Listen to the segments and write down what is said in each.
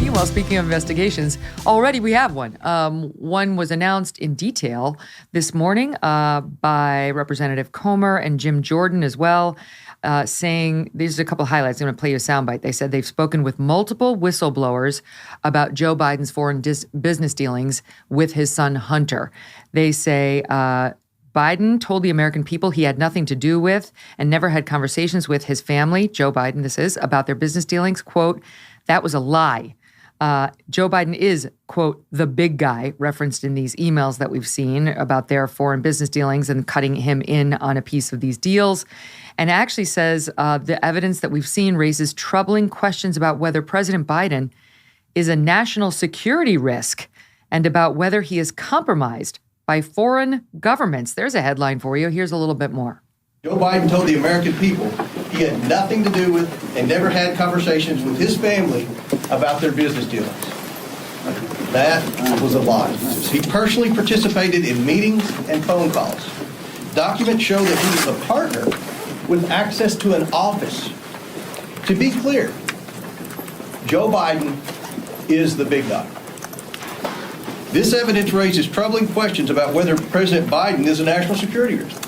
Meanwhile, speaking of investigations, already we have one. One was announced in detail this morning by Representative Comer and Jim Jordan as well, saying, these are a couple of highlights. I'm going to play you a soundbite. They said they've spoken with multiple whistleblowers about Joe Biden's foreign business dealings with his son Hunter. They say Biden told the American people he had nothing to do with and never had conversations with his family, Joe Biden this is, about their business dealings. Quote, that was a lie. Joe Biden is, quote, the big guy, referenced in these emails that we've seen about their foreign business dealings and cutting him in on a piece of these deals. And actually says the evidence that we've seen raises troubling questions about whether President Biden is a national security risk and about whether he is compromised by foreign governments. There's a headline for you. Here's a little bit more. Joe Biden told the American people he had nothing to do with and never had conversations with his family about their business dealings. That was a lie. He personally participated in meetings and phone calls. Documents show that he was a partner with access to an office. To be clear, Joe Biden is the big guy. This evidence raises troubling questions about whether President Biden is a national security risk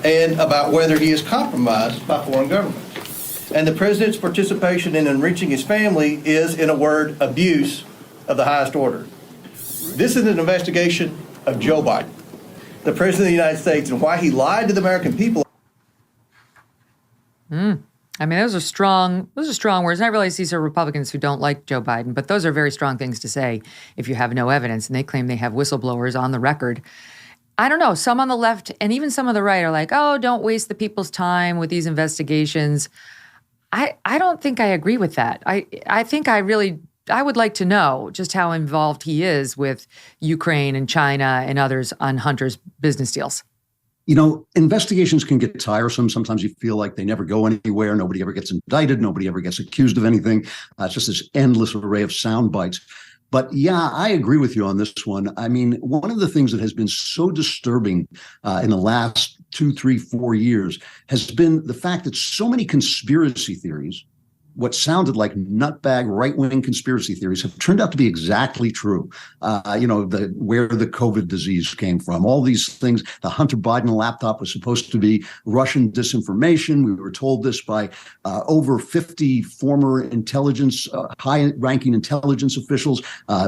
and about whether he is compromised by foreign governments. And the president's participation in enriching his family is, in a word, abuse of the highest order. This is an investigation of Joe Biden, the president of the United States, and why he lied to the American people. I mean, those are strong words. And I realize these are Republicans who don't like Joe Biden, but those are very strong things to say if you have no evidence. And they claim they have whistleblowers on the record. I don't know. Some on the left and even some on the right are like, oh, don't waste the people's time with these investigations. I don't think I agree with that. I think I would like to know just how involved he is with Ukraine and China and others on Hunter's business deals. You know, investigations can get tiresome. Sometimes you feel like they never go anywhere. Nobody ever gets indicted. Nobody ever gets accused of anything. It's just this endless array of sound bites. But yeah, I agree with you on this one. I mean, one of the things that has been so disturbing in the last 2, 3, 4 years has been the fact that so many conspiracy theories, what sounded like nutbag right-wing conspiracy theories, have turned out to be exactly true. Where the COVID disease came from, all these things. The Hunter Biden laptop was supposed to be Russian disinformation. We were told this by over 50 former intelligence, high-ranking intelligence officials.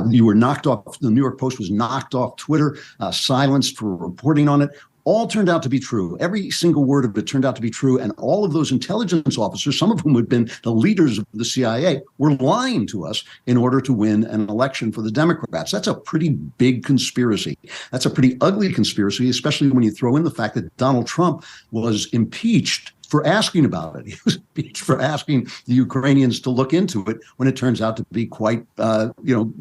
You were knocked off. The New York Post was knocked off Twitter, silenced for reporting on it. All turned out to be true. Every single word of it turned out to be true. And all of those intelligence officers, some of whom had been the leaders of the CIA, were lying to us in order to win an election for the Democrats. That's a pretty big conspiracy. That's a pretty ugly conspiracy, especially when you throw in the fact that Donald Trump was impeached for asking about it. He was impeached for asking the Ukrainians to look into it when it turns out to be quite,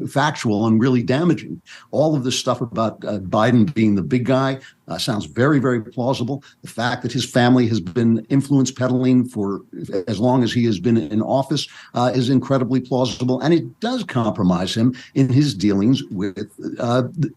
factual and really damaging. All of this stuff about Biden being the big guy sounds very, very plausible. The fact that his family has been influence peddling for as long as he has been in office is incredibly plausible. And it does compromise him in his dealings with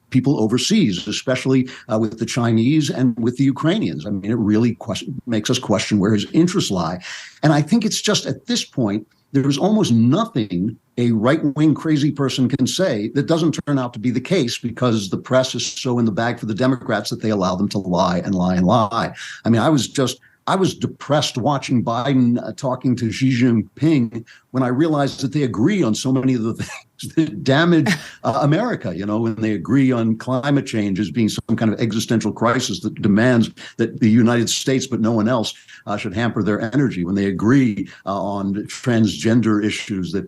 people overseas, especially with the Chinese and with the Ukrainians. I mean, it really makes us question where his interests lie. And I think it's just at this point, there's almost nothing a right-wing crazy person can say that doesn't turn out to be the case, because the press is so in the bag for the Democrats that they allow them to lie and lie and lie. I mean, I was depressed watching Biden talking to Xi Jinping when I realized that they agree on so many of the things that damage America, when they agree on climate change as being some kind of existential crisis that demands that the United States, but no one else, should hamper their energy, when they agree on transgender issues, that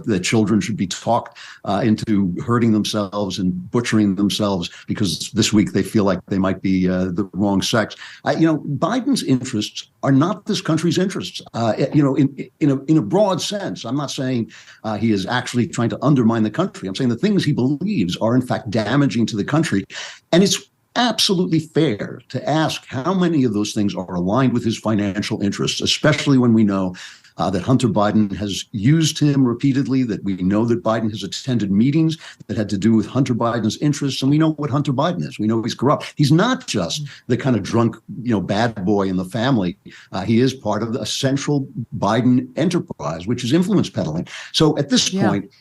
that children should be talked into hurting themselves and butchering themselves because this week they feel like they might be the wrong sex. Biden's interests are not this country's interests, in a broad sense. I'm not saying he is actually trying to undermine the country. I'm saying the things he believes are in fact damaging to the country. And it's absolutely fair to ask how many of those things are aligned with his financial interests, especially when we know that Hunter Biden has used him repeatedly, that we know that Biden has attended meetings that had to do with Hunter Biden's interests, and we know what Hunter Biden is. We know he's corrupt. He's not just the kind of drunk, bad boy in the family. He is part of a central Biden enterprise, which is influence peddling. So at this point,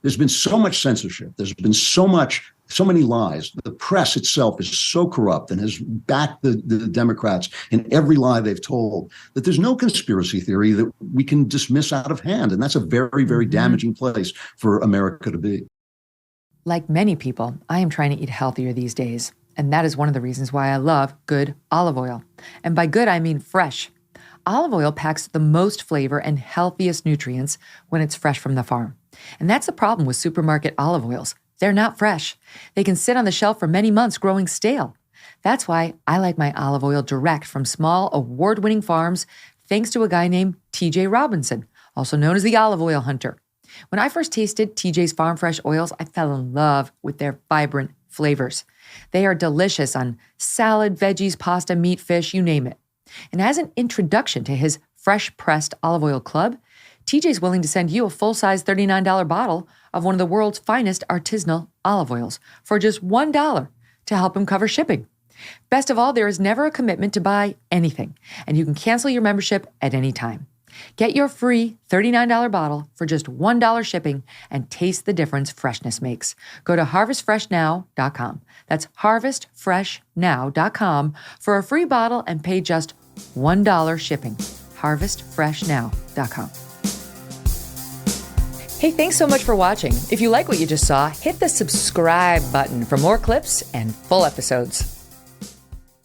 there's been so much censorship. There's been so many lies. The press itself is so corrupt and has backed the Democrats in every lie they've told that there's no conspiracy theory that we can dismiss out of hand. And that's a very, very damaging place for America to be. Like many people, I am trying to eat healthier these days. And that is one of the reasons why I love good olive oil. And by good, I mean fresh. Olive oil packs the most flavor and healthiest nutrients when it's fresh from the farm. And that's the problem with supermarket olive oils. They're not fresh. They can sit on the shelf for many months growing stale. That's why I like my olive oil direct from small award-winning farms, thanks to a guy named TJ Robinson, also known as the olive oil hunter. When I first tasted TJ's Farm Fresh oils, I fell in love with their vibrant flavors. They are delicious on salad, veggies, pasta, meat, fish, you name it. And as an introduction to his fresh pressed olive oil club, TJ's willing to send you a full-size $39 bottle of one of the world's finest artisanal olive oils for just $1 to help him cover shipping. Best of all, there is never a commitment to buy anything, and you can cancel your membership at any time. Get your free $39 bottle for just $1 shipping and taste the difference freshness makes. Go to harvestfreshnow.com. That's harvestfreshnow.com for a free bottle and pay just $1 shipping. harvestfreshnow.com. Hey, thanks so much for watching. If you like what you just saw, hit the subscribe button for more clips and full episodes.